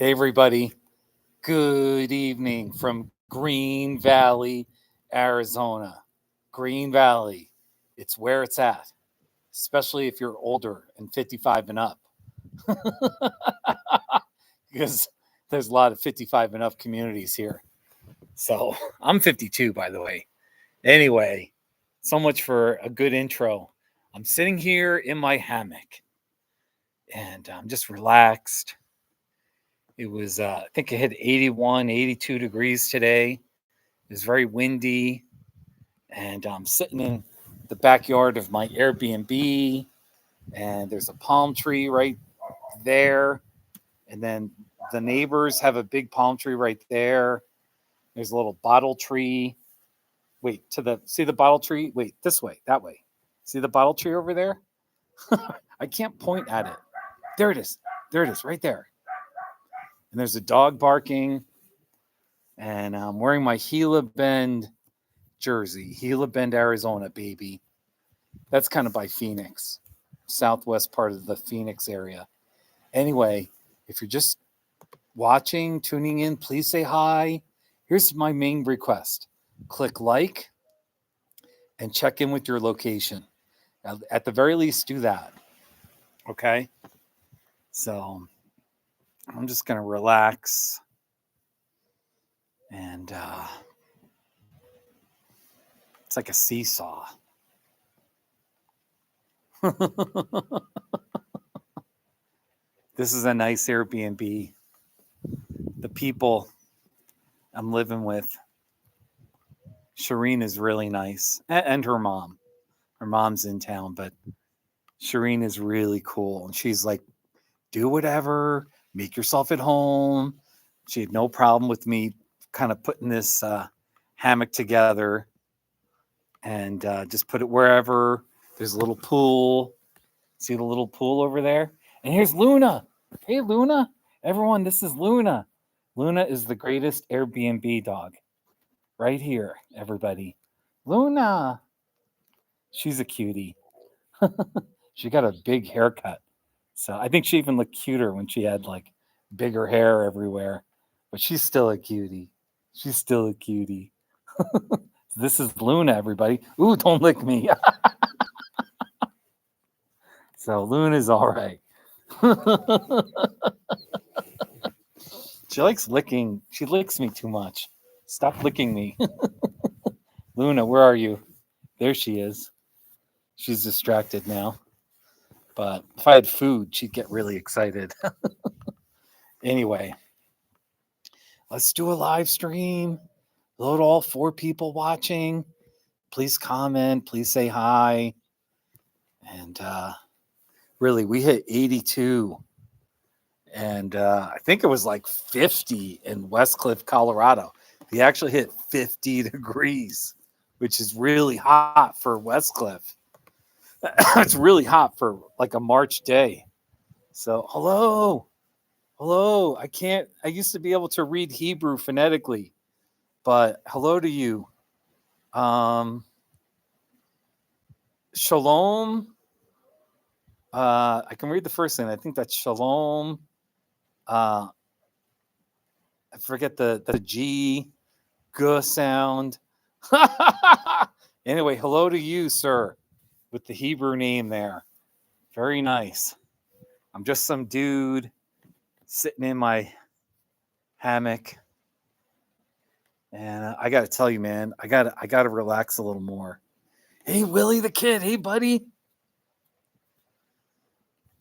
Hey, everybody. Good evening from Green Valley, Arizona. Green Valley. It's where it's at, especially if you're older and 55 and up, because there's a lot of 55 and up communities here. So I'm 52, by the way. Anyway, so much for a good intro. I'm sitting here in my hammock and I'm just relaxed. It was, I think it hit 81, 82 degrees today. It was very windy, and I'm sitting in the backyard of my Airbnb, and there's a palm tree right there, and then the neighbors have a big palm tree right there. There's a little bottle tree. Wait, see the bottle tree? Wait, this way, that way. See the bottle tree over there? I can't point at it. There it is. There it is, right there. And there's a dog barking, and I'm wearing my Gila Bend jersey. Gila Bend, Arizona, baby. That's kind of by Phoenix, southwest part of the Phoenix area. Anyway, if you're just watching, tuning in, please say hi. Here's my main request. Click like and check in with your location. At the very least, do that. Okay? So I'm just going to relax and it's like a seesaw. This is a nice Airbnb. The people I'm living with, Shireen is really nice, and her mom. Her mom's in town, but Shireen is really cool. And she's like, do whatever, make yourself at home. She had no problem with me kind of putting this hammock together and just put it wherever. There's a little pool. See the little pool over there? And here's Luna. Hey, Luna. Everyone, this is Luna. Luna is the greatest Airbnb dog. Right here, everybody. Luna. She's a cutie. She got a big haircut. So I think she even looked cuter when she had like bigger hair everywhere. But she's still a cutie. She's still a cutie. This is Luna, everybody. Ooh, don't lick me. So Luna's all right. She likes licking. She licks me too much. Stop licking me. Luna, where are you? There she is. She's distracted now. But if I had food, she'd get really excited. Anyway, let's do a live stream. Load all 4 people watching. Please comment. Please say hi. And really, we hit 82. And I think it was like 50 in Westcliff, Colorado. We actually hit 50 degrees, which is really hot for Westcliff. It's really hot for like a March day. So, hello. I used to be able to read Hebrew phonetically, but hello to you. Shalom. I can read the first thing. I think that's shalom. I forget the G, G sound. Anyway, hello to you, sir, with the Hebrew name there. Very nice. I'm just some dude sitting in my hammock, and I got to tell you, man, I got to relax a little more. Hey, Willy the Kid. Hey, buddy.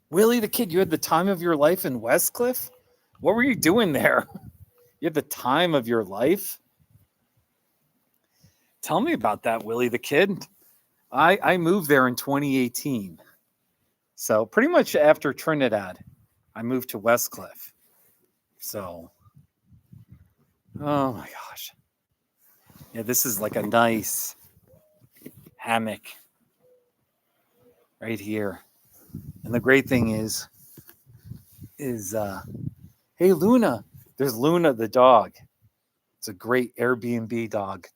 Willy the Kid, you had the time of your life in Westcliff? What were you doing there? You had the time of your life? Tell me about that, Willy the Kid. I moved there in 2018. So pretty much after Trinidad, I moved to Westcliff. So, oh my gosh. Yeah, this is like a nice hammock right here. And the great thing is hey, Luna. There's Luna the dog. It's a great Airbnb dog.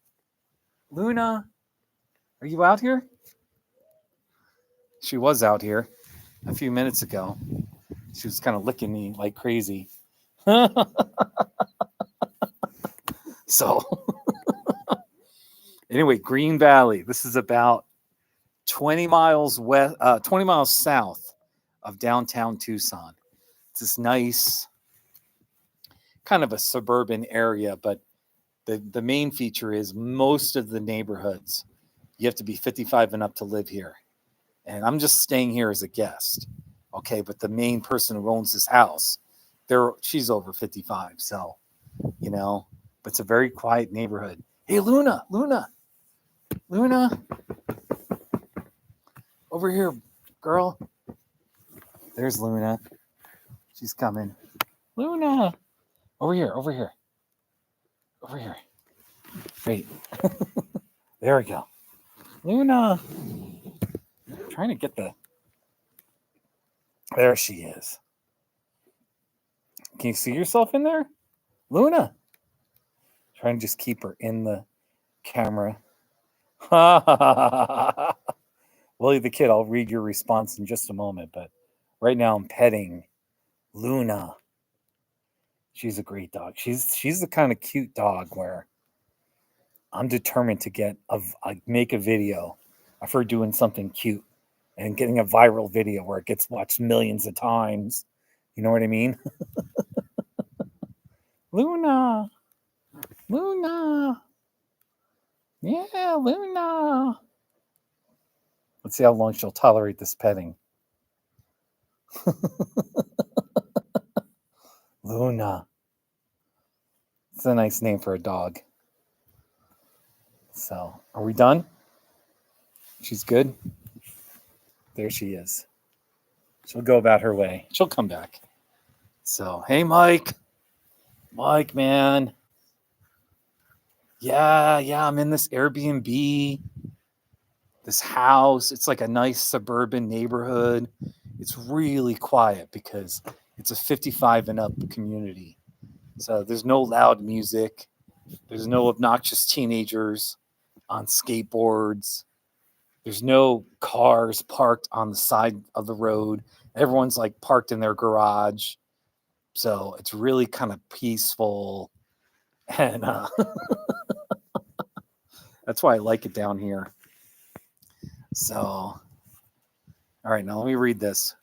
Luna, are you out here? She was out here a few minutes ago. She was kind of licking me like crazy. So anyway, Green Valley. This is about 20 miles west, 20 miles south of downtown Tucson. It's this nice, kind of a suburban area, but the main feature is most of the neighborhoods, you have to be 55 and up to live here. And I'm just staying here as a guest. Okay, but the main person who owns this house, she's over 55. So, but it's a very quiet neighborhood. Hey, Luna, over here, girl. There's Luna. She's coming. Luna, over here. Wait. There we go. Luna. I'm trying to get there she is. Can you see yourself in there? Luna. Trying to just keep her in the camera. Willy the Kid, I'll read your response in just a moment, but right now I'm petting Luna. She's a great dog. She's the kind of cute dog where I'm determined to make a video of her doing something cute and getting a viral video where it gets watched millions of times. You know what I mean? Luna. Yeah, Luna. Let's see how long she'll tolerate this petting. Luna. It's a nice name for a dog. So, are we done? She's good? There she is. She'll go about her way. She'll come back. So, hey, Mike. Mike, man. Yeah, I'm in this Airbnb, this house. It's like a nice suburban neighborhood. It's really quiet because it's a 55 and up community. So there's no loud music. There's no obnoxious teenagers on skateboards. There's no cars parked on the side of the road. Everyone's like parked in their garage. So it's really kind of peaceful. And that's why I like it down here. So, all right, now let me read this.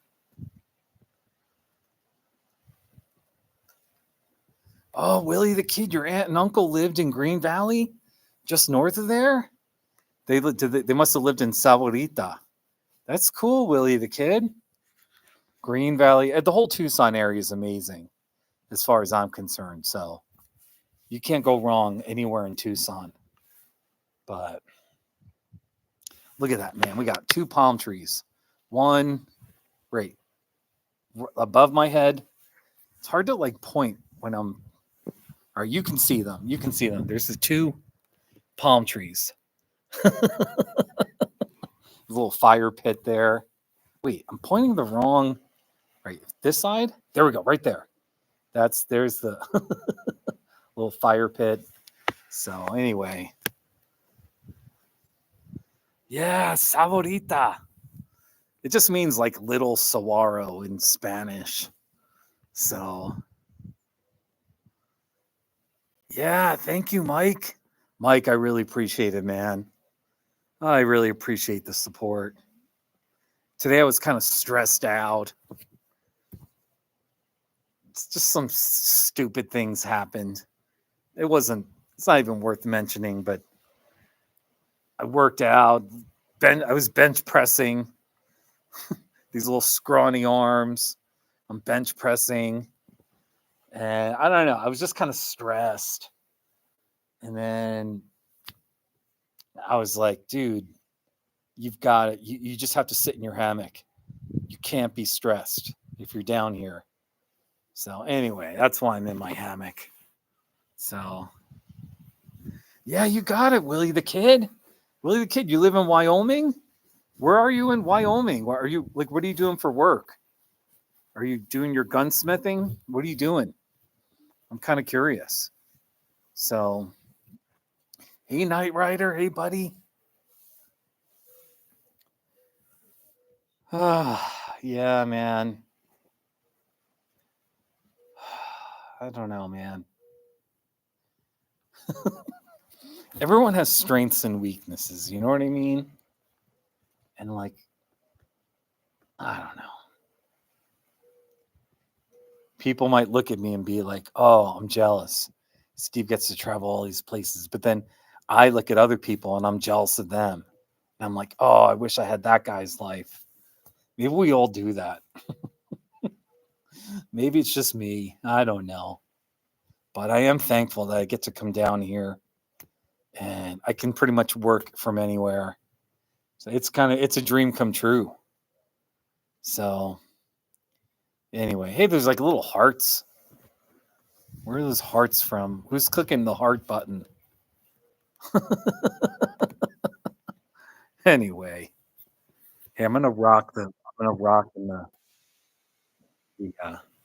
Oh, Willy the Kid, your aunt and uncle lived in Green Valley, just north of there? They must have lived in Sahuarita. That's cool, Willy the Kid. Green Valley, the whole Tucson area is amazing as far as I'm concerned. So you can't go wrong anywhere in Tucson. But look at that, man. We got 2 palm trees. One right above my head. It's hard to like point when I'm, or you can see them. There's the 2 palm trees. Little fire pit there. Wait, I'm pointing the wrong, right, this side? There we go, right there. There's the little fire pit. So anyway. Yeah, Saborita. It just means like little saguaro in Spanish. So yeah, thank you, Mike. Mike, I really appreciate it, man. I really appreciate the support. Today I was kind of stressed out. It's just some stupid things happened. It's not even worth mentioning, but I worked out. I was bench pressing. These little scrawny arms. I'm bench pressing. And I don't know. I was just kind of stressed. And then I was like, dude, you've got it. You just have to sit in your hammock. You can't be stressed if you're down here. So anyway, that's why I'm in my hammock. So yeah, you got it, Willy the Kid. Willy the Kid, you live in Wyoming? Where are you in Wyoming? What are you doing for work? Are you doing your gunsmithing? What are you doing? I'm kind of curious. So, hey, Knight Rider. Hey, buddy. Yeah, man. I don't know, man. Everyone has strengths and weaknesses, you know what I mean? And like, I don't know. People might look at me and be like, "Oh, I'm jealous. Steve gets to travel all these places." But then I look at other people and I'm jealous of them. And I'm like, "Oh, I wish I had that guy's life." Maybe we all do that. Maybe it's just me. I don't know. But I am thankful that I get to come down here and I can pretty much work from anywhere. So it's a dream come true. So anyway, hey, there's like little hearts. Where are those hearts from? Who's clicking the heart button? Anyway, hey, I'm gonna rock in the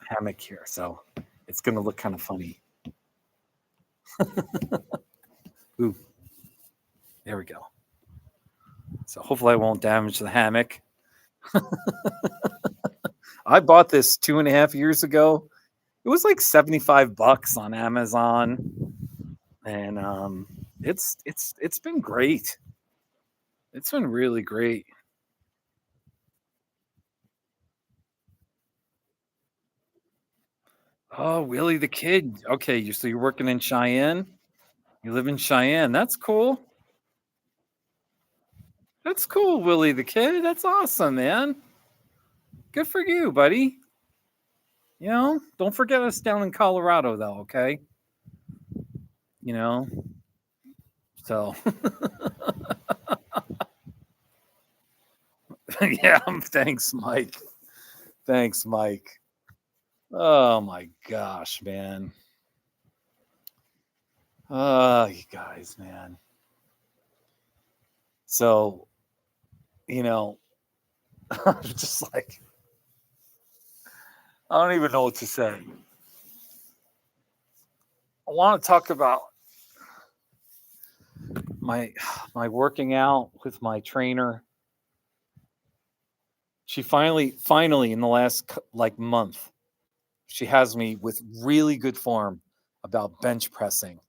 hammock here. So it's gonna look kind of funny. Ooh, there we go. So hopefully I won't damage the hammock. I bought this 2.5 years ago. It was like $75 on Amazon, and it's been great. It's been really great. Oh, Willie the Kid. Okay, so you're working in Cheyenne. You live in Cheyenne. That's cool. That's cool, Willie the Kid. That's awesome, man. Good for you, buddy. You know, don't forget us down in Colorado, though. Okay, you know. So yeah, thanks, Mike. Thanks, Mike. Oh my gosh, man. Oh, you guys, man. So, you know, I'm just like, I don't even know what to say. I want to talk about my my working out with my trainer. She finally in the last like month, she has me with really good form about bench pressing.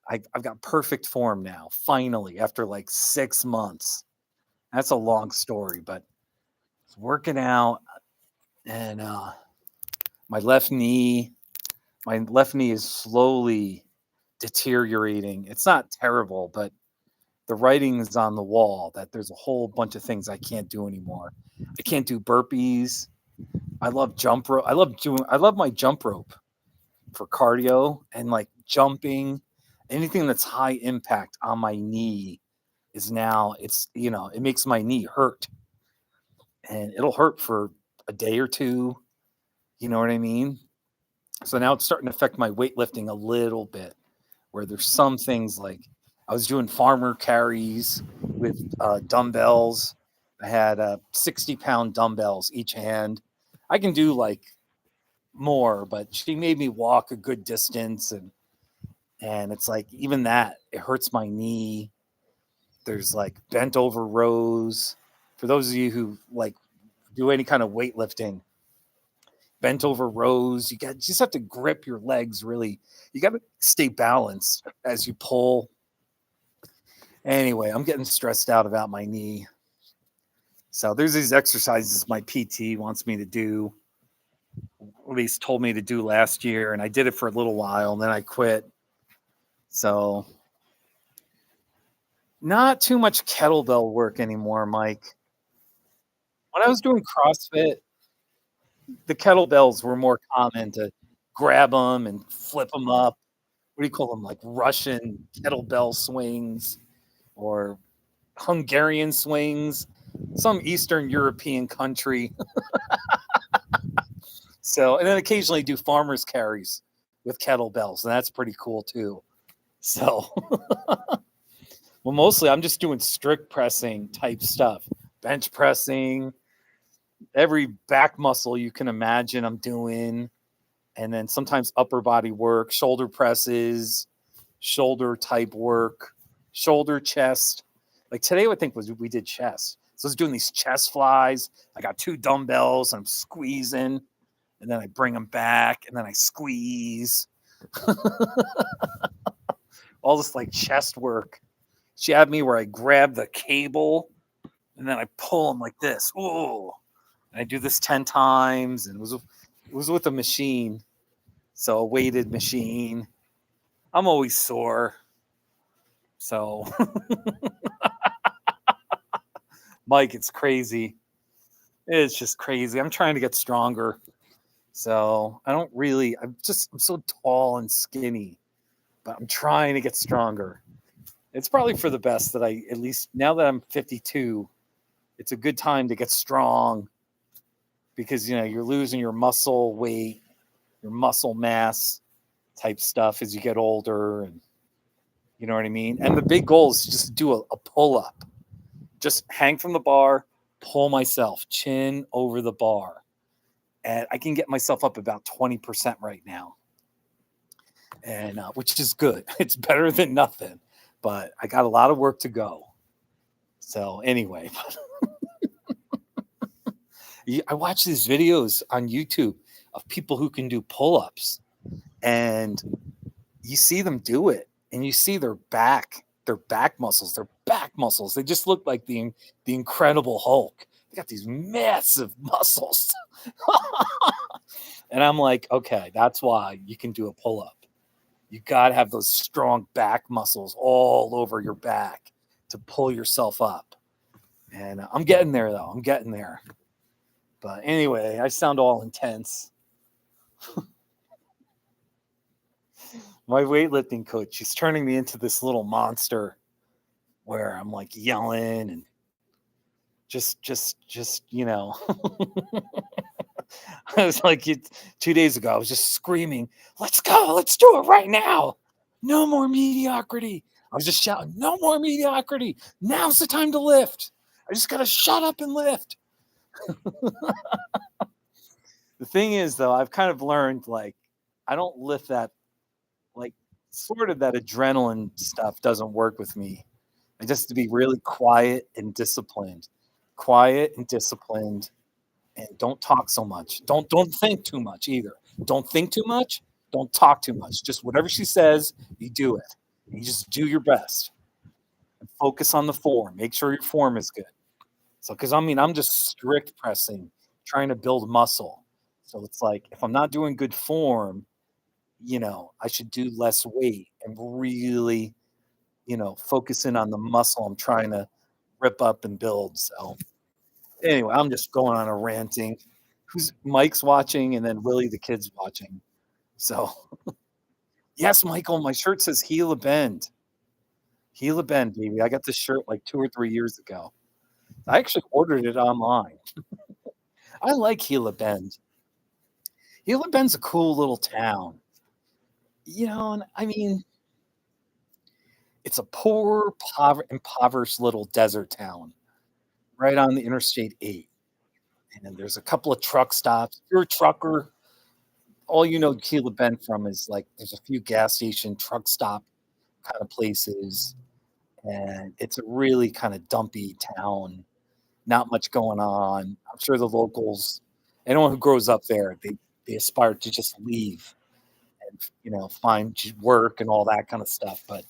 I've got perfect form now, finally, after like 6 months. That's a long story, but it's working out and my left knee, my left knee is slowly deteriorating. It's not terrible, but the writing is on the wall that there's a whole bunch of things I can't do anymore. I can't do burpees. I love jump rope. I love my jump rope for cardio and like jumping. Anything that's high impact on my knee is now it makes my knee hurt and it'll hurt for a day or two. You know what I mean? So now it's starting to affect my weightlifting a little bit, where there's some things like I was doing farmer carries with dumbbells. I had 60-pound dumbbells each hand. I can do like more, but she made me walk a good distance, and it's like even that it hurts my knee. There's like bent over rows. For those of you who like do any kind of weightlifting, bent over rows, you just have to grip your legs really. You got to stay balanced as you pull. Anyway, I'm getting stressed out about my knee. So there's these exercises my PT wants me to do, at least told me to do last year, and I did it for a little while, and then I quit. So not too much kettlebell work anymore, Mike. When I was doing CrossFit, the kettlebells were more common to grab them and flip them up. What do you call them? Like Russian kettlebell swings or Hungarian swings, some Eastern European country. So, and then occasionally do farmers carries with kettlebells, and that's pretty cool too. So, well, mostly I'm just doing strict pressing type stuff, bench pressing, every back muscle you can imagine I'm doing, and then sometimes upper body work, shoulder presses, shoulder type work, shoulder chest. Like today, I think we did chest. So I was doing these chest flies. I got two dumbbells. And I'm squeezing, and then I bring them back, and then I squeeze. All this like chest work. She had me where I grab the cable and then I pull them like this. Ooh. And I do this 10 times, and it was with a machine. So a weighted machine. I'm always sore. So Mike, it's crazy. It's just crazy. I'm trying to get stronger. So I don't really, I'm so tall and skinny, but I'm trying to get stronger. It's probably for the best that I, at least now that I'm 52, it's a good time to get strong because, you're losing your muscle weight, your muscle mass type stuff as you get older. And you know what I mean? And the big goal is just do a pull up, just hang from the bar, pull myself chin over the bar. And I can get myself up about 20% right now. And which is good. It's better than nothing, but I got a lot of work to go. So anyway, I watch these videos on YouTube of people who can do pull-ups, and you see them do it, and you see their back muscles. They just look like the Incredible Hulk. They got these massive muscles. And I'm like, okay, that's why you can do a pull-up. You got to have those strong back muscles all over your back to pull yourself up. And I'm getting there, though. I'm getting there. But anyway, I sound all intense. My weightlifting coach, she's turning me into this little monster where I'm like yelling and just. I was like, 2 days ago, I was just screaming, let's go, let's do it right now. No more mediocrity. I was just shouting, no more mediocrity. Now's the time to lift. I just got to shut up and lift. The thing is, though, I've kind of learned, like, I don't lift that, like, sort of that adrenaline stuff doesn't work with me. I just have to be really quiet and disciplined, and don't talk so much. Don't think too much either. Don't think too much. Don't talk too much. Just whatever she says, you do it. You just do your best and focus on the form. Make sure your form is good. So, because I mean, I'm just strict pressing, trying to build muscle. So it's like if I'm not doing good form, I should do less weight and really, focus in on the muscle I'm trying to rip up and build. So anyway, I'm just going on a ranting. Who's Mike's watching, and then Willie the Kid's watching. So yes, Michael, my shirt says Gila Bend. Gila Bend, baby. I got this shirt like 2 or 3 years ago. I actually ordered it online. I like Gila Bend. Gila Bend's a cool little town. And I mean, it's a poor, impoverished little desert town right on the Interstate 8. And there's a couple of truck stops. If you're a trucker, all you know Gila Bend from is like there's a few gas station, truck stop kind of places. And it's a really kind of dumpy town. Not much going on. I'm sure the locals, anyone who grows up there, they aspire to just leave and find work and all that kind of stuff. But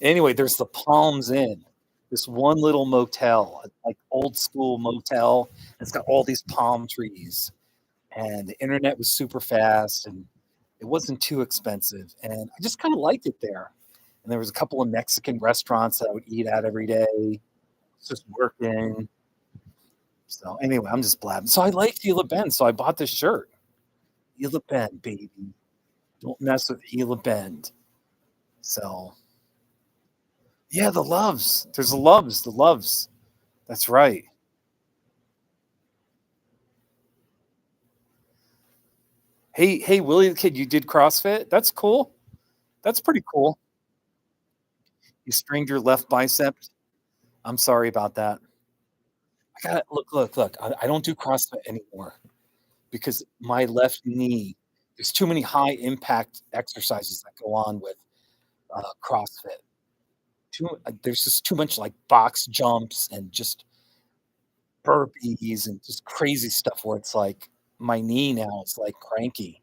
anyway, there's the Palms Inn, this one little motel, like old school motel. It's got all these palm trees, and the internet was super fast, and it wasn't too expensive, and I just kind of liked it there. And there was a couple of Mexican restaurants that I would eat at every day, just working. So anyway, I'm just blabbing. So I like Gila Bend, so I bought this shirt. Gila Bend, baby. Don't mess with Gila Bend. So yeah, the loves. There's the loves. That's right. Hey, Willie the Kid, you did CrossFit? That's cool. That's pretty cool. You strained your left bicep. I'm sorry about that. I got look. I don't do CrossFit anymore because my left knee. There's too many high impact exercises that go on with CrossFit. There's just too much like box jumps and just burpees and just crazy stuff where it's like my knee now is like cranky.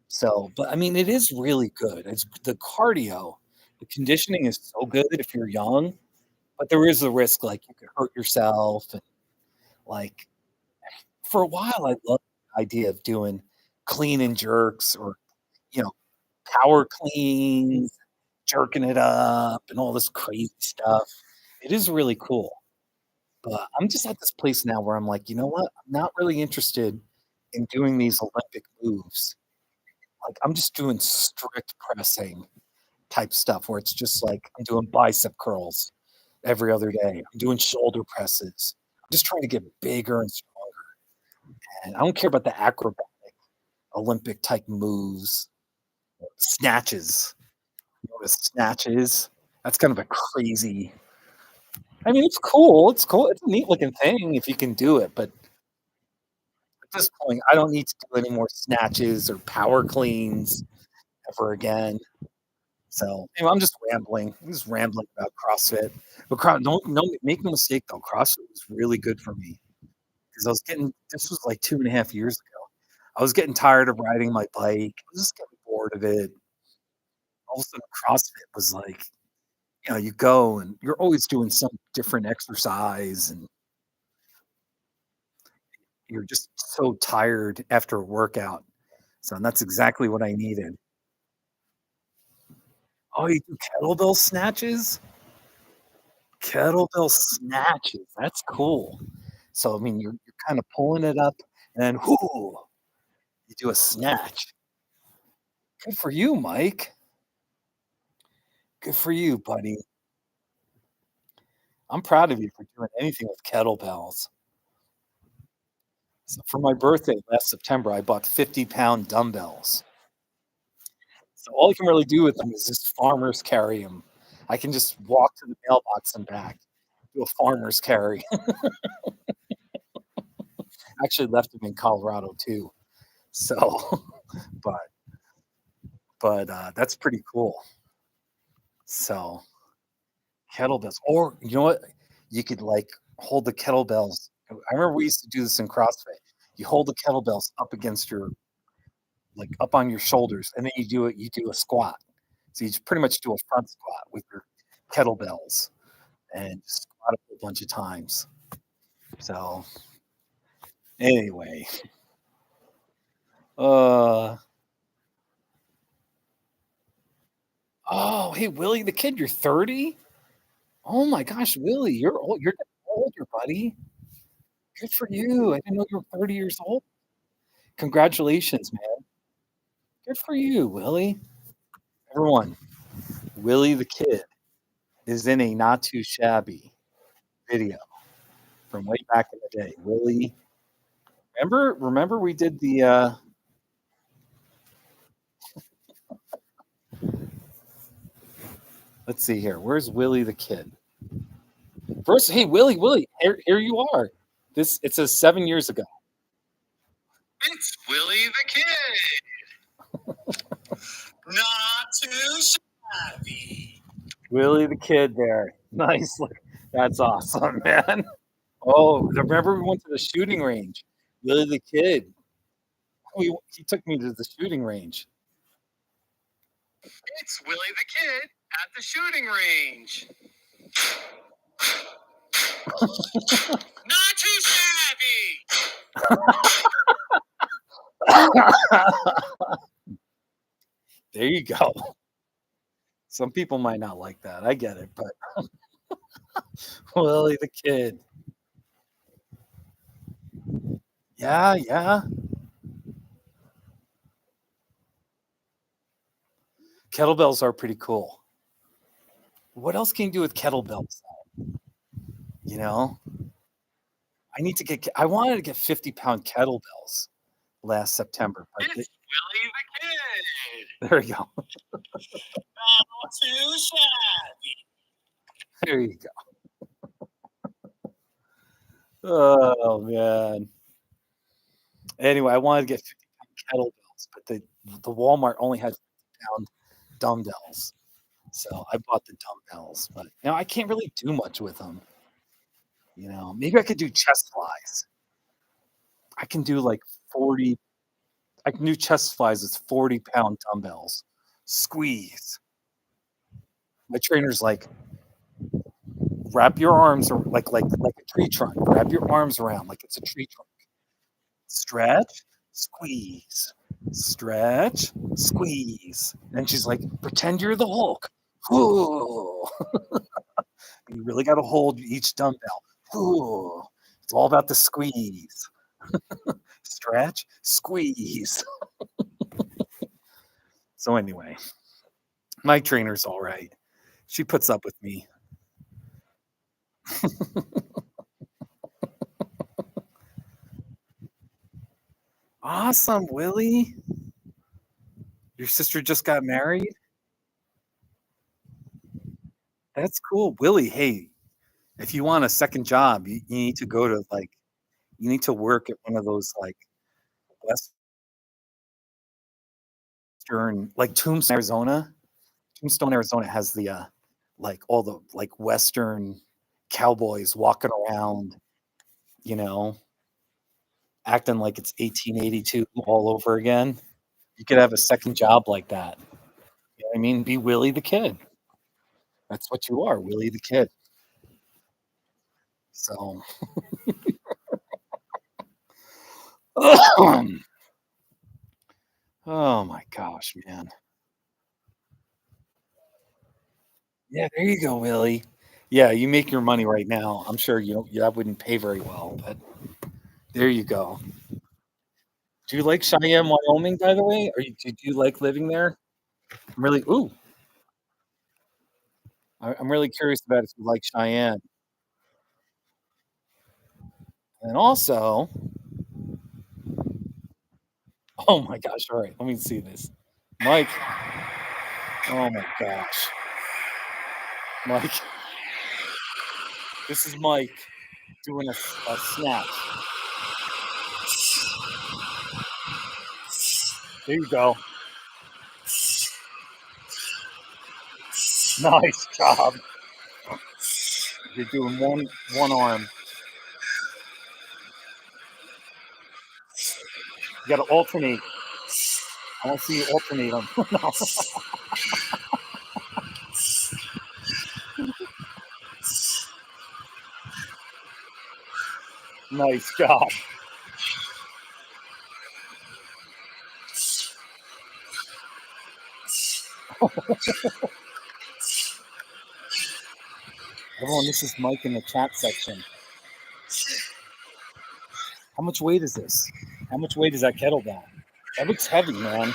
So, but I mean, it is really good. It's the cardio, the conditioning is so good if you're young, but there is a risk like you could hurt yourself. And like for a while, I loved the idea of doing clean and jerks or, you know, power cleans, jerking it up, and all this crazy stuff. It is really cool. But I'm just at this place now where I'm like, you know what? I'm not really interested in doing these Olympic moves. Like, I'm just doing strict pressing type stuff where it's just like I'm doing bicep curls every other day. I'm doing shoulder presses. I'm just trying to get bigger and stronger. And I don't care about the acrobatic Olympic type moves, snatches. You know what a snatch is? That's kind of a crazy. I mean, it's cool. It's cool. It's a neat looking thing if you can do it. But at this point, I don't need to do any more snatches or power cleans ever again. So anyway, I'm just rambling about CrossFit. But don't make no mistake though, CrossFit was really good for me because I was getting this was like 2.5 years ago. I was getting tired of riding my bike. I was just getting bored of it. All of a sudden, CrossFit was like, you go and you're always doing some different exercise, and you're just so tired after a workout. So that's exactly what I needed. Oh, you do kettlebell snatches? Kettlebell snatches. That's cool. So, I mean, you're kind of pulling it up and then whoo, you do a snatch. Good for you, Mike. Good for you, buddy. I'm proud of you for doing anything with kettlebells. So for my birthday last September, I bought 50-pound dumbbells. So all you can really do with them is just farmers carry them. I can just walk to the mailbox and back, do a farmer's carry. Actually left them in Colorado too. So, but that's pretty cool. So kettlebells, or you know what? You could like hold the kettlebells. I remember we used to do this in CrossFit. You hold the kettlebells up against your like up on your shoulders, and then you do a squat. So you pretty much do a front squat with your kettlebells and squat a whole bunch of times. So anyway, uh, oh hey Willie the Kid, you're 30. Oh my gosh, Willie, you're old. You're older, buddy. Good for you. I didn't know you were 30 years old. Congratulations, man. Good for you, Willie. Everyone, Willie the Kid is in a not too shabby video from way back in the day. Willie, remember we did the let's see here. Where's Willie the Kid? First, hey Willie, here you are. This it says 7 years ago. It's Willie the Kid. Not too shabby. Willie the Kid there. Nice. That's awesome, man. Oh, remember we went to the shooting range. Willie the Kid. He took me to the shooting range. It's Willie the Kid at the shooting range. Not too shabby. There you go. Some people might not like that. I get it, but Willie the Kid. Yeah, yeah. Kettlebells are pretty cool. What else can you do with kettlebells? You know, I wanted to get 50-pound kettlebells last September, but it's Willie the Kid. There you go. Not too shabby. There you go. Oh man. Anyway, I wanted to get 50-pound kettlebells, but the Walmart only had 50-pound dumbbells. So I bought the dumbbells, but now I can't really do much with them. Maybe I could do chest flies. I can do like 40, I can do chest flies. It's 40-pound dumbbells. Squeeze. My trainer's like, wrap your arms or like a tree trunk. Wrap your arms around like it's a tree trunk. Stretch, squeeze, stretch, squeeze. And she's like, pretend you're the Hulk. Ooh. You really got to hold each dumbbell. Ooh. It's all about the squeeze. Stretch, squeeze. So anyway, my trainer's all right. She puts up with me. Awesome, Willie. Your sister just got married? That's cool. Willie, hey, if you want a second job, you need to go to like, you need to work at one of those like Western, like Tombstone, Arizona. Tombstone, Arizona has the like all the like Western cowboys walking around, you know, acting like it's 1882 all over again. You could have a second job like that. You know what I mean? Be Willie the Kid. That's what you are, Willie the Kid. So, oh my gosh, man. Yeah, there you go, Willie. Yeah, you make your money right now. I'm sure that wouldn't pay very well, but there you go. Do you like Cheyenne, Wyoming, by the way? Do you like living there? I'm really, ooh, I'm really curious about if you like Cheyenne. And also, oh my gosh, all right, let me see this. Mike, oh my gosh. Mike, this is Mike doing a snatch. There you go. Nice job. You're doing one arm. You got to alternate. I want to see you alternate them. No. Nice job. Everyone, this is Mike in the chat section. How much weight is this? How much weight is that kettlebell? That looks heavy, man.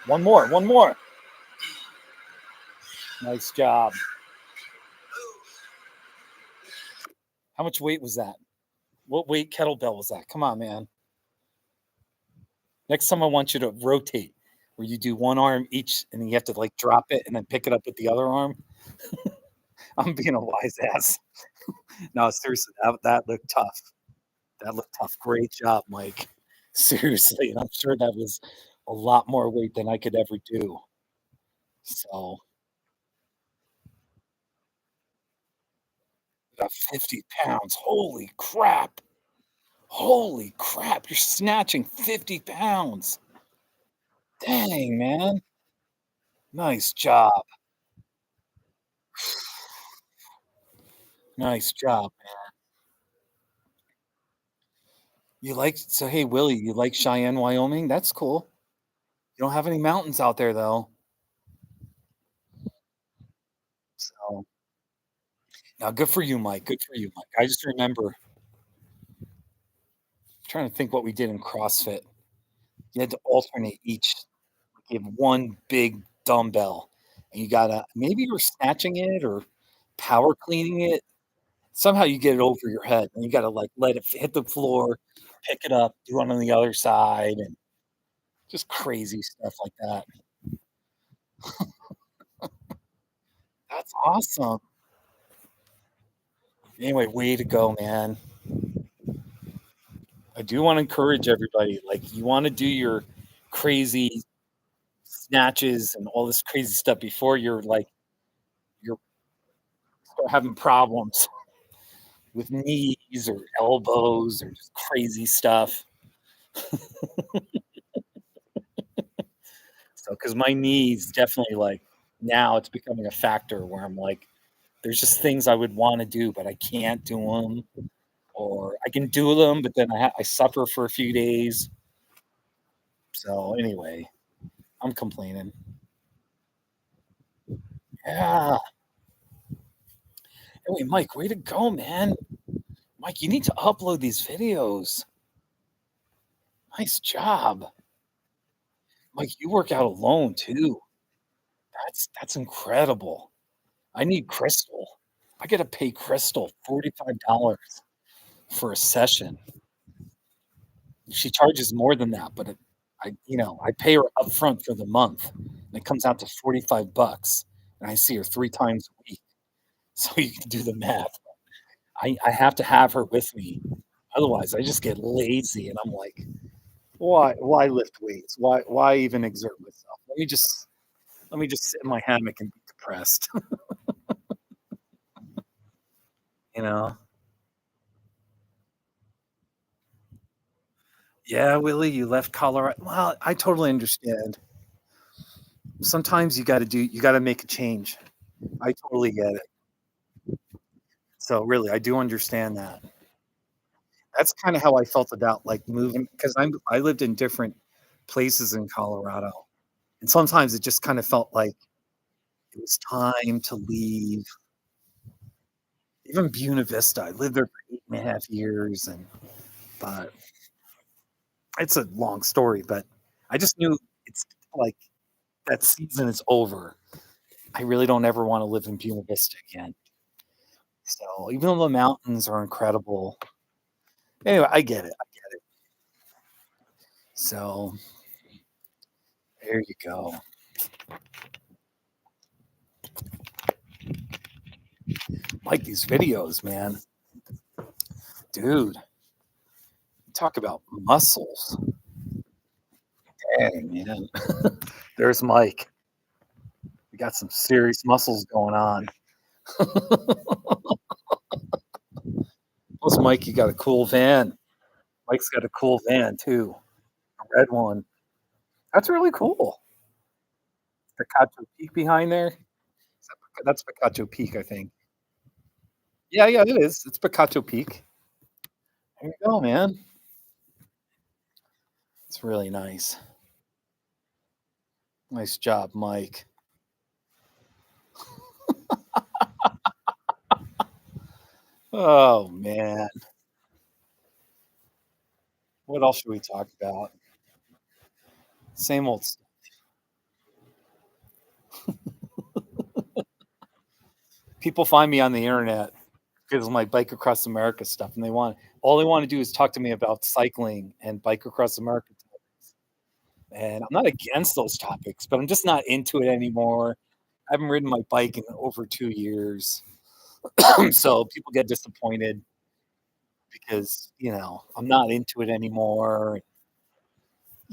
One more, one more. Nice job. How much weight was that? What weight kettlebell was that? Come on, man. Next time I want you to rotate where you do one arm each and then you have to like drop it and then pick it up with the other arm. I'm being a wise ass. No, seriously, that looked tough. That looked tough. Great job, Mike. Seriously. And I'm sure that was a lot more weight than I could ever do. So, about 50 pounds. Holy crap. Holy crap. You're snatching 50 pounds. Dang, man. Nice job. Nice job. So hey, Willie, you like Cheyenne, Wyoming? That's cool. You don't have any mountains out there though. So now good for you, Mike. Good for you, Mike. I just remember trying to think what we did in CrossFit. You had to alternate each. You have one big dumbbell, and you gotta maybe you're snatching it or power cleaning it. Somehow you get it over your head, and you gotta like let it hit the floor, pick it up, do it on the other side, and just crazy stuff like that. That's awesome. Anyway, way to go, man. I do want to encourage everybody. Like, you want to do your crazy snatches and all this crazy stuff before you're like are having problems with knees or elbows or just crazy stuff. So, because my knees definitely like now it's becoming a factor where I'm like, there's just things I would want to do, but I can't do them, or I can do them, but then I suffer for a few days. So anyway, I'm complaining. Yeah. Anyway, Mike, way to go, man. Mike, you need to upload these videos. Nice job. Mike, you work out alone too. That's incredible. I need Crystal. I gotta pay Crystal $45 for a session. She charges more than that, but I pay her upfront for the month, and it comes out to 45 bucks, and I see her 3 times a week. So you can do the math. I have to have her with me. Otherwise, I just get lazy, and I'm like, "Why lift weights? Why even exert myself? Let me just sit in my hammock and be depressed." You know? "Yeah, Willie, you left Colorado." Well, I totally understand. Sometimes you gotta make a change. I totally get it. So, really, I do understand that. That's kinda how I felt about, like, moving, because I lived in different places in Colorado, and sometimes it just kinda felt like it was time to leave. Even Buena Vista, I lived there for 8.5 years, but it's a long story, but I just knew it's like that season is over. I really don't ever wanna live in Buena Vista again. So, even though the mountains are incredible, anyway, I get it, I get it. So, there you go. Like these videos, man. Dude, talk about muscles. Dang, man. There's Mike. We got some serious muscles going on. Plus, Mike, you got a cool van. Mike's got a cool van too, a red one. That's really cool. Picacho Peak behind there. That's Picacho Peak, I think. Yeah, yeah, it is. It's Picacho Peak. There you go, man. It's really nice. Nice job, Mike. Oh man. What else should we talk about? Same old people find me on the internet because of my Bike Across America stuff, and they want to do is talk to me about cycling and Bike Across America topics. And I'm not against those topics, but I'm just not into it anymore. I haven't ridden my bike in over 2 years, so people get disappointed because I'm not into it anymore.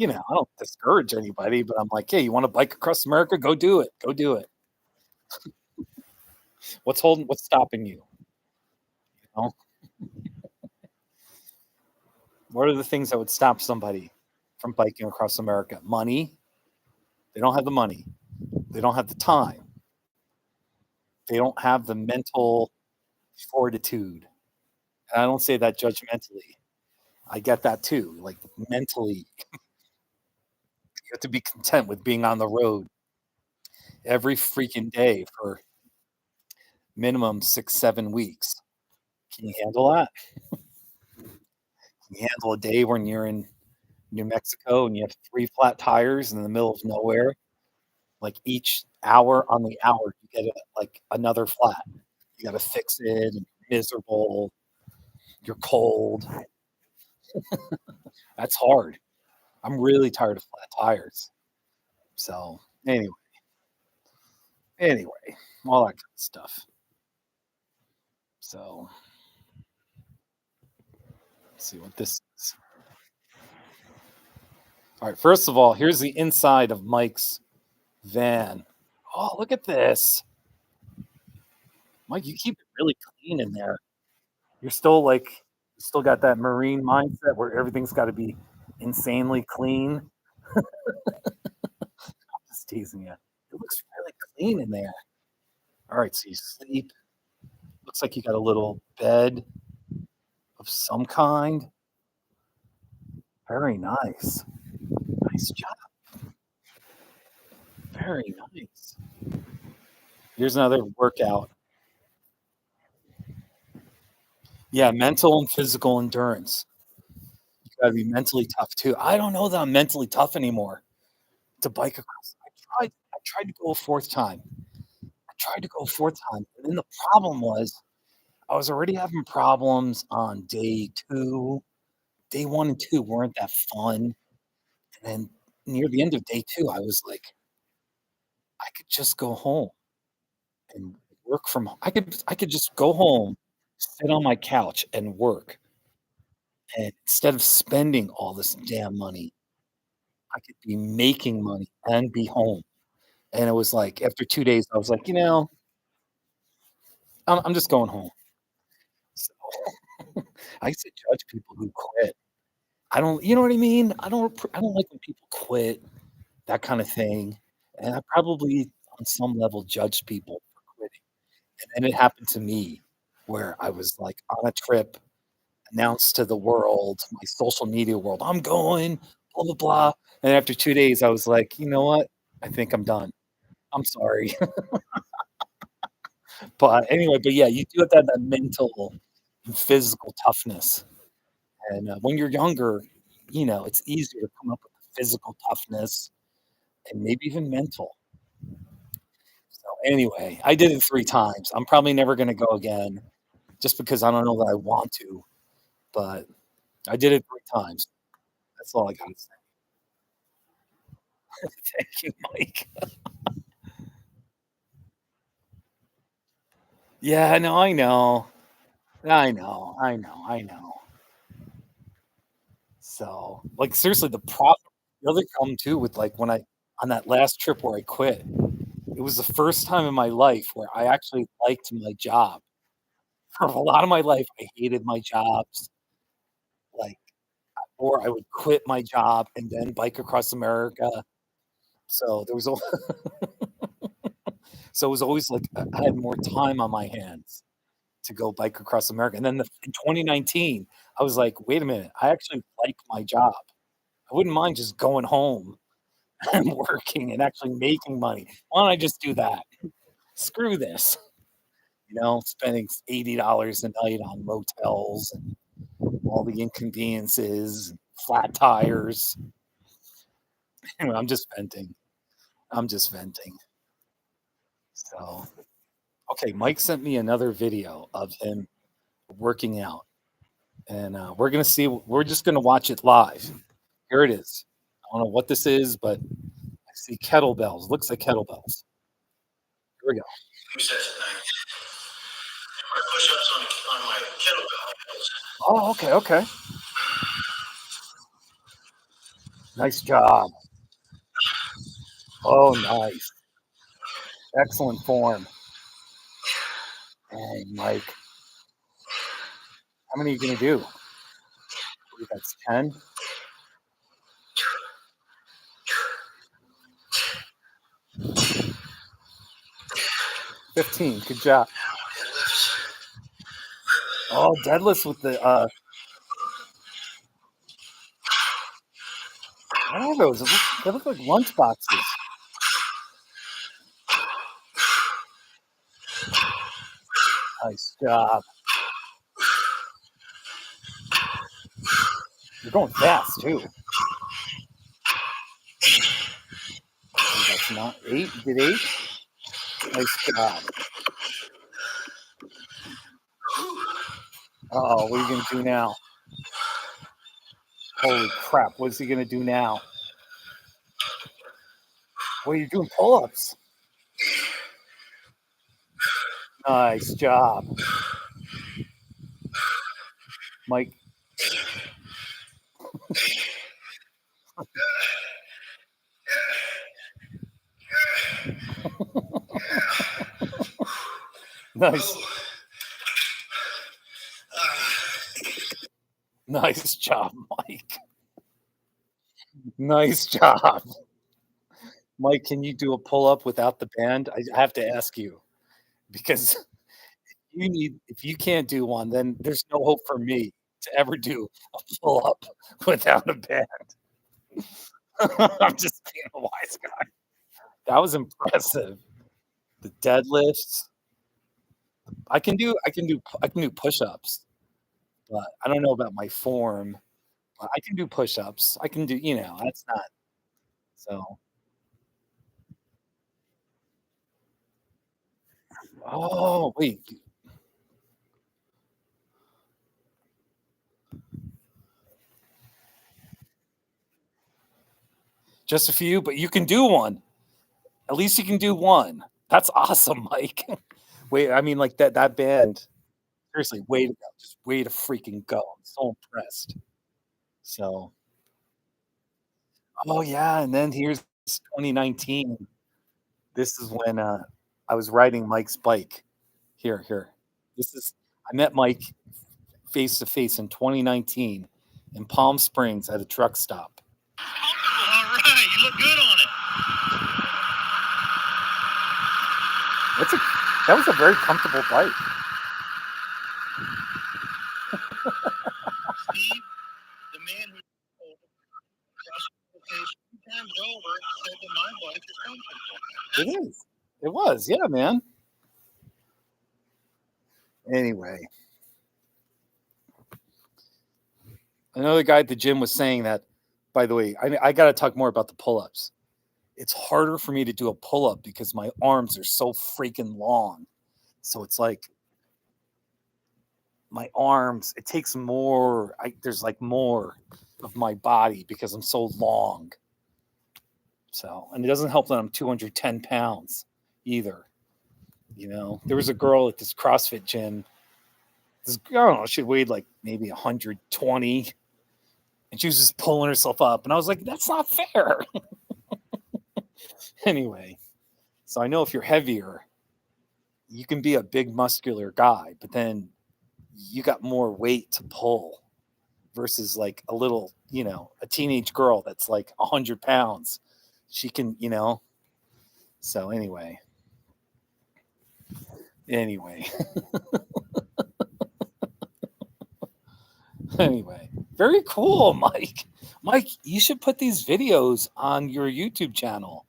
I don't discourage anybody, but I'm like, hey, you want to bike across America? Go do it. Go do it. What's stopping you? You know? What are the things that would stop somebody from biking across America? Money. They don't have the money. They don't have the time. They don't have the mental fortitude. And I don't say that judgmentally. I get that too. Like mentally, you have to be content with being on the road every freaking day for minimum 6, 7 weeks. Can you handle that? Can you handle a day when you're in New Mexico and you have 3 flat tires in the middle of nowhere? Like each hour on the hour, you get another flat. You got to fix it. And miserable. You're cold. That's hard. I'm really tired of flat tires. So anyway, all that kind of stuff. So let's see what this is. All right. First of all, here's the inside of Mike's van. Oh, look at this. Mike, you keep it really clean in there. You're still like, you still got that Marine mindset where everything's got to be insanely clean. Just teasing you. It looks really clean in there. All right, so you sleep. Looks like you got a little bed of some kind. Very nice. Nice job. Very nice. Here's another workout. Yeah, mental and physical endurance. You gotta be mentally tough too. I don't know that I'm mentally tough anymore to bike across. I tried to go a fourth time. I tried to go a fourth time. And then the problem was I was already having problems on day two. Day one and two weren't that fun. And then near the end of day two, I was like, I could just go home and work from I could just go home, sit on my couch and work. And instead of spending all this damn money, I could be making money and be home. And it was like after 2 days, I was like, I'm just going home. So I used to judge people who quit. I don't, you know what I mean? I don't like when people quit, that kind of thing. And I probably on some level judged people for quitting. And then it happened to me where I was like on a trip, announced to the world, my social media world, I'm going, blah, blah, blah. And after 2 days, I was like, you know what? I think I'm done. I'm sorry. But anyway, but yeah, you do have to have that mental and physical toughness. And when you're younger, it's easier to come up with the physical toughness and maybe even mental. So anyway, I did it 3 times. I'm probably never gonna go again just because I don't know that I want to, but I did it 3 times. That's all I gotta say. Thank you, Mike. Yeah, no, I know. I know, I know, I know. So, like, seriously, the other problem too with, like, when I on that last trip where I quit, it was the first time in my life where I actually liked my job. For a lot of my life, I hated my jobs, like, or I would quit my job and then bike across America. So there was al so it was always like I had more time on my hands to go bike across America, and then in 2019, I was like, "Wait a minute, I actually like my job. I wouldn't mind just going home and working and actually making money. Why don't I just do that? Screw this." Spending $80 a night on motels and all the inconveniences, flat tires. Anyway, I'm just venting. I'm just venting. So, okay, Mike sent me another video of him working out, and we're gonna see. We're just gonna watch it live. Here it is. I don't know what this is, but I see kettlebells. Looks like kettlebells. Here we go. 2 sets at night. My push-ups on my kettlebell. Oh, okay, okay. Nice job. Oh, nice. Excellent form. Hey, Mike. How many are you gonna do? I believe that's 10. 15. Good job. Oh, deadlifts with the what are those? They look like lunch boxes. Nice job. You're going fast too. Oh, that's not 8. You did 8. Nice job. Oh, what are you gonna do now? Holy crap! What's he gonna do now? Well, you're doing pull-ups. Nice job, Mike. Nice. Nice job, Mike. Nice job. Mike, can you do a pull-up without the band? I have to ask you because if you can't do one, then there's no hope for me to ever do a pull-up without a band. I'm just being a wise guy. That was impressive. The deadlifts. I can do push-ups, but I don't know about my form. But I can do push-ups. I can do, that's not so. Oh, wait, just a few, but you can do one. At least you can do one. That's awesome, Mike. Wait, I mean, like that band. Seriously, way to go. Just way to freaking go. I'm so impressed. So, oh yeah, and then here's 2019. This is when I was riding Mike's bike. Here. This is I met Mike face to face in 2019 in Palm Springs at a truck stop. All right, you look good on it. That was a very comfortable bike. Steve, the man who times over said that my bike is comfortable. It is. It was, yeah, man. Anyway, another guy at the gym was saying that. By the way, I got to talk more about the pull-ups. It's harder for me to do a pull-up because my arms are so freaking long. So it's like my arms. It takes more. There's like more of my body because I'm so long. So, and it doesn't help that I'm 210 pounds either. There was a girl at this CrossFit gym. I don't know, she weighed like maybe 120, and she was just pulling herself up. And I was like, that's not fair. Anyway, so I know if you're heavier, you can be a big muscular guy, but then you got more weight to pull versus like a little, a teenage girl that's like 100 pounds. She can, so anyway. Anyway, very cool, Mike. Mike, you should put these videos on your YouTube channel.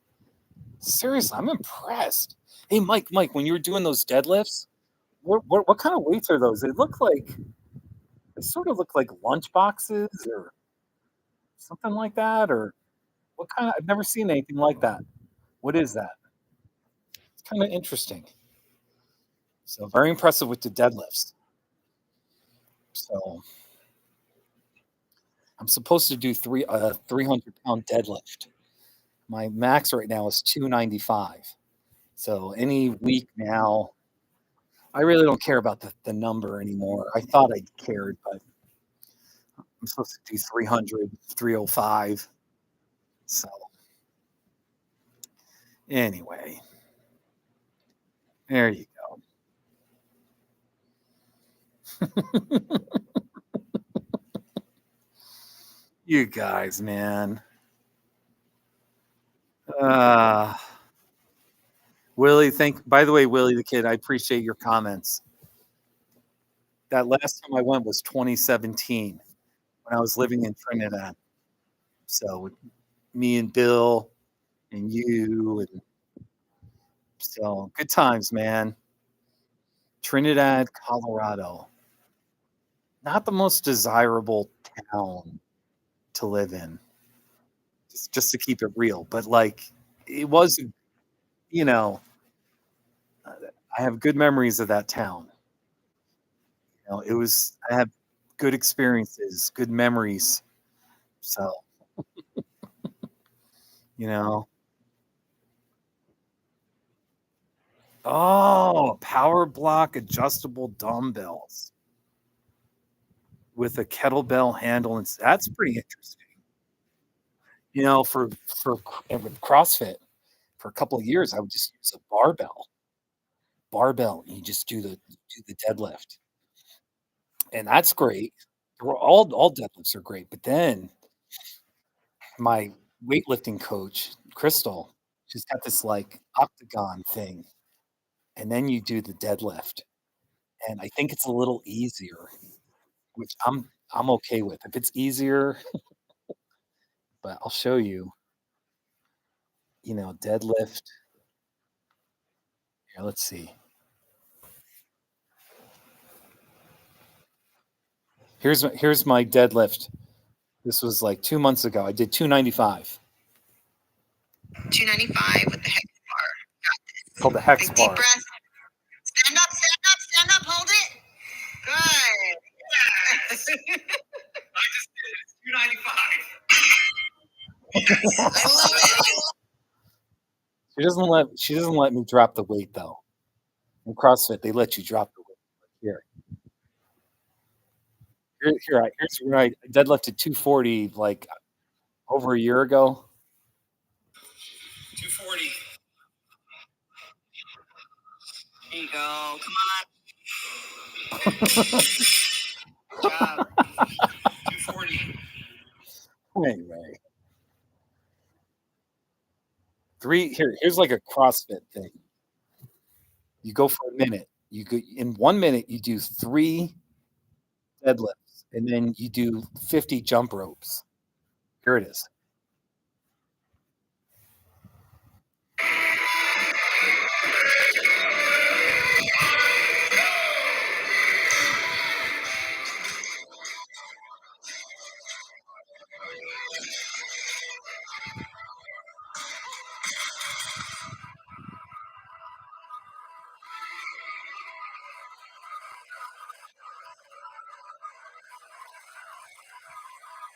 Seriously, I'm impressed. Hey, Mike, when you were doing those deadlifts, what kind of weights are those? They sort of look like lunch boxes or something like that, or what kind of? I've never seen anything like that. What is that? It's kind of interesting. So very impressive with the deadlifts. So I'm supposed to do 300-pound deadlift. My max right now is 295. So any week now, I really don't care about the number anymore. I thought I cared, but I'm supposed to do 300, 305. So anyway, there you go. You guys, man. Willie, by the way, Willie the Kid, I appreciate your comments. That last time I went was 2017 when I was living in Trinidad. So me and Bill and you, and so good times, man. Trinidad, Colorado. Not the most desirable town to live in. Just to keep it real, but like it was, you know, I have good memories of that town. I have good experiences, good memories. So, you know, oh, power block adjustable dumbbells with a kettlebell handle, and that's pretty interesting. For with CrossFit, for a couple of years, I would just use a barbell. barbell and you just do the deadlift. And that's great. All deadlifts are great, but then my weightlifting coach, Crystal, she's got this like octagon thing, and then you do the deadlift. And I think it's a little easier, which I'm okay with. If it's easier, but I'll show you, deadlift. Here, let's see. Here's my deadlift. This was like 2 months ago. I did 295. 295 with the hex bar. It's called the hex Big deep bar. breath. Stand up, stand up, stand up, hold it. Good. Yes. I just did it. It's 295. I love it. She doesn't let me drop the weight though. In CrossFit, they let you drop the weight. Here. Here's where I deadlifted 240 like over a year ago. 240. There you go. Come on. Good job. 240. Anyway. Here's like a CrossFit thing. You go for a minute. You go in 1 minute, you do 3 deadlifts, and then you do 50 jump ropes. Here it is.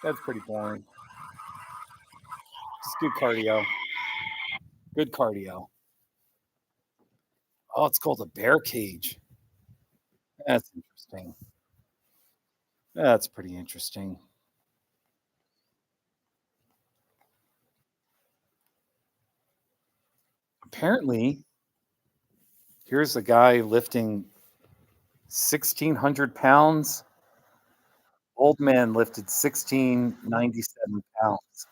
That's pretty boring. Just good cardio. Good cardio. Oh, it's called a bear cage. That's interesting. That's pretty interesting. Apparently, here's a guy lifting 1,600 pounds. Old man lifted 1,697 pounds.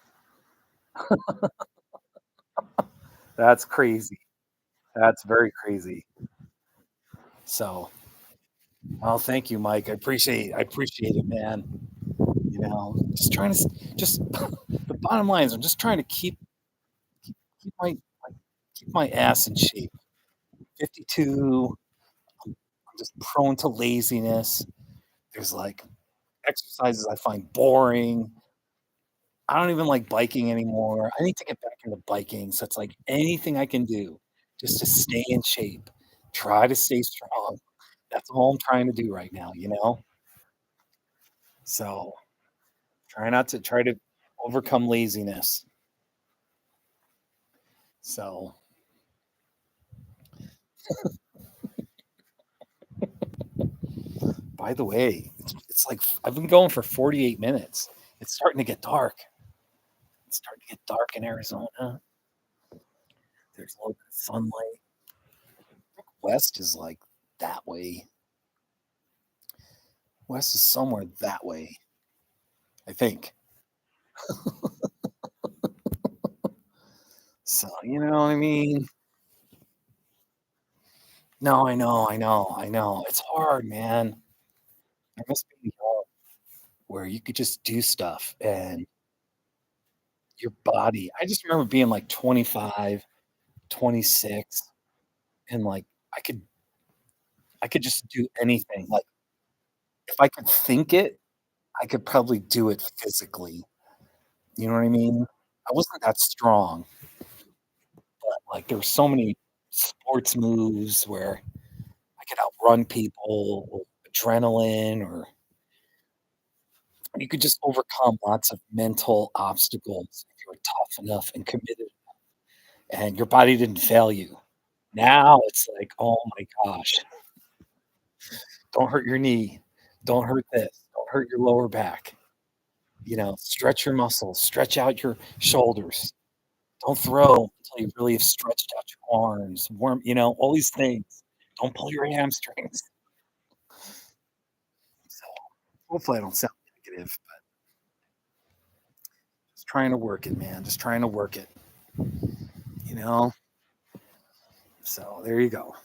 That's crazy. That's very crazy. So, well, thank you, Mike. I appreciate it, man. Just trying to just the bottom line is I'm just trying to keep my ass in shape. 52. I'm just prone to laziness. There's like exercises I find boring. I don't even like biking anymore. I need to get back into biking. So it's like anything I can do just to stay in shape, try to stay strong. That's all I'm trying to do right now. So try to overcome laziness. So, by the way, it's like I've been going for 48 minutes. It's starting to get dark. It's starting to get dark in Arizona. There's a little bit of sunlight. West is like that way. West is somewhere that way, I think. So, you know what I mean? No, I know. It's hard, man. I miss being young, where you could just do stuff and your body. I just remember being like 25, 26, and like I could I could just do anything. Like if I could think it, I could probably do it physically. You know what I mean? I wasn't that strong, but like there were so many sports moves where I could outrun people with adrenaline, or you could just overcome lots of mental obstacles if you were tough enough and committed and your body didn't fail you. Now it's like, oh my gosh, don't hurt your knee. Don't hurt this. Don't hurt your lower back. Stretch your muscles, stretch out your shoulders. Don't throw until you really have stretched out your arms. All these things. Don't pull your hamstrings. So hopefully I don't sound negative, but just trying to work it, man. Just trying to work it. You know? So there you go.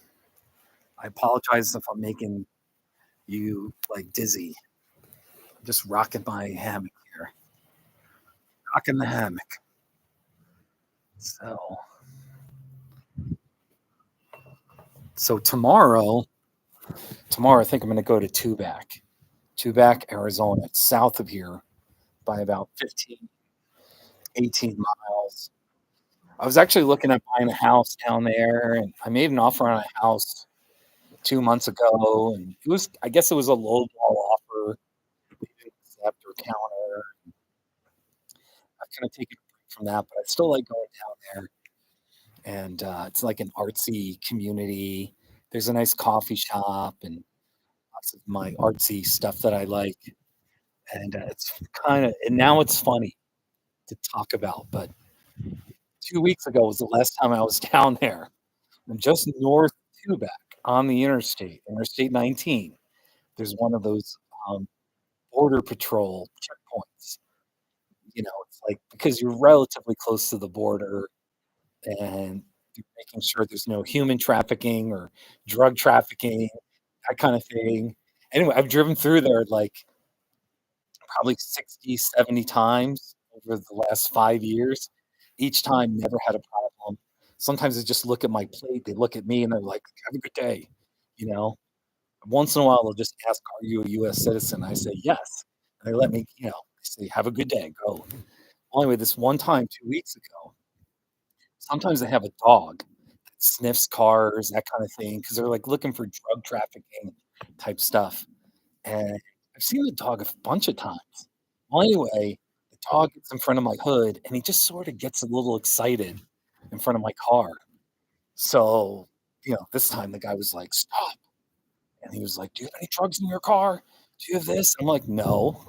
I apologize if I'm making you like dizzy. I'm just rocking my hammock here. Rocking the hammock. So tomorrow I think I'm gonna go to Tubac, Arizona. It's south of here by about 15, 18 miles. I was actually looking at buying a house down there, and I made an offer on a house 2 months ago, and I guess it was a low ball offer. We didn't accept or counter. I've kind of taken a break from that, but I still like going down there. And it's like an artsy community. There's a nice coffee shop and lots of my artsy stuff that I like. And it's and now it's funny to talk about, but 2 weeks ago was the last time I was down there. And just north of Tubac on the Interstate 19, there's one of those border patrol checkpoints. It's like because you're relatively close to the border and you're making sure there's no human trafficking or drug trafficking, that kind of thing. Anyway, I've driven through there like probably 60, 70 times over the last 5 years. Each time, never had a problem. Sometimes they just look at my plate, they look at me, and they're like, "Have a good day." You know, once in a while, they'll just ask, "Are you a U.S. citizen?" I say, "Yes." And they let me, they say, "Have a good day, go." Well, anyway, this one time 2 weeks ago, sometimes they have a dog that sniffs cars, that kind of thing, because they're like looking for drug trafficking type stuff. And I've seen the dog a bunch of times. Well, anyway, the dog gets in front of my hood and he just sort of gets a little excited in front of my car. So, this time the guy was like, "Stop." And he was like, "Do you have any drugs in your car? Do you have this?" I'm like, "No."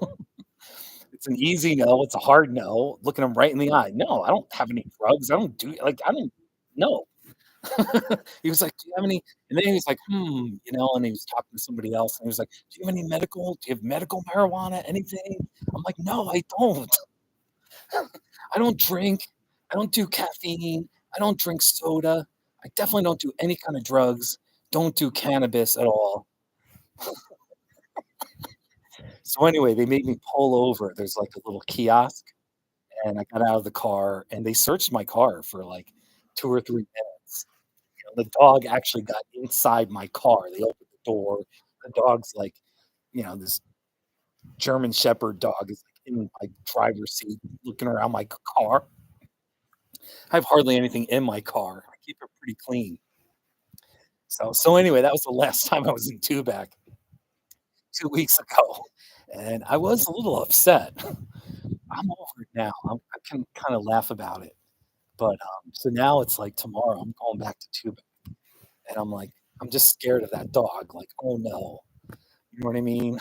It's an easy no. It's a hard no. Looking him right in the eye. No, I don't have any drugs. I don't do like I don't no. He was like, "Do you have any?" And then he was like, and he was talking to somebody else, and he was like, "Do you have any medical? Do you have medical marijuana? Anything?" I'm like, "No, I don't. I don't drink. I don't do caffeine. I don't drink soda. I definitely don't do any kind of drugs. Don't do cannabis at all." So anyway, they made me pull over. There's like a little kiosk, and I got out of the car, and they searched my car for like 2 or 3 minutes. The dog actually got inside my car. They opened the door. The dog's like, this German Shepherd dog is like in my driver's seat looking around my car. I have hardly anything in my car. I keep it pretty clean. So anyway, that was the last time I was in Tubac 2 weeks ago. And I was a little upset. I'm over it now. I can kind of laugh about it. But so now it's like tomorrow I'm going back to Tubac. And I'm like, I'm just scared of that dog. Like, oh no. You know what I mean?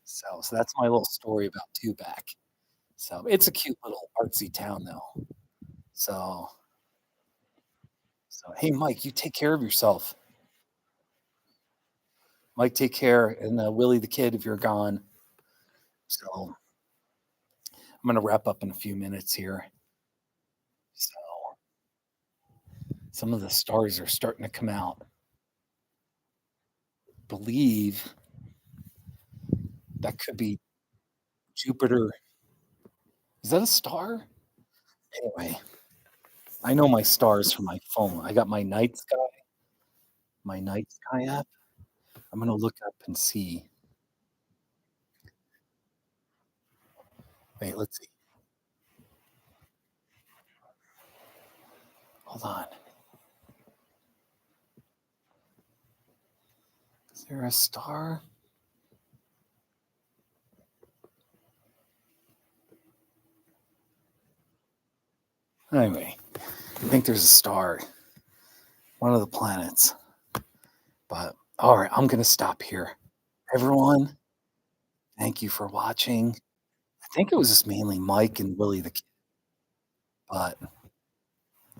So that's my little story about Tubac. So it's a cute little artsy town though. So hey Mike, you take care of yourself. Mike, take care, and Willie the Kid if you're gone. So I'm gonna wrap up in a few minutes here. So some of the stars are starting to come out. Believe that could be Jupiter. Is that a star? Anyway, I know my stars from my phone. I got my night sky app. I'm gonna look up and see. Wait, let's see. Hold on. Is there a star? Anyway, I think there's a star. One of the planets. But all right, I'm gonna stop here. Everyone, thank you for watching. I think it was just mainly Mike and Willie the Kid, but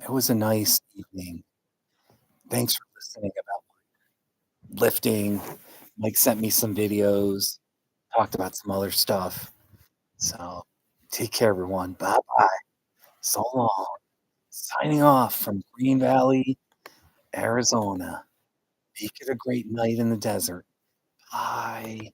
it was a nice evening. Thanks for listening about lifting. Mike sent me some videos, talked about some other stuff. So take care, everyone. Bye bye. So long. Signing off from Green Valley, Arizona. Make it a great night in the desert. Bye.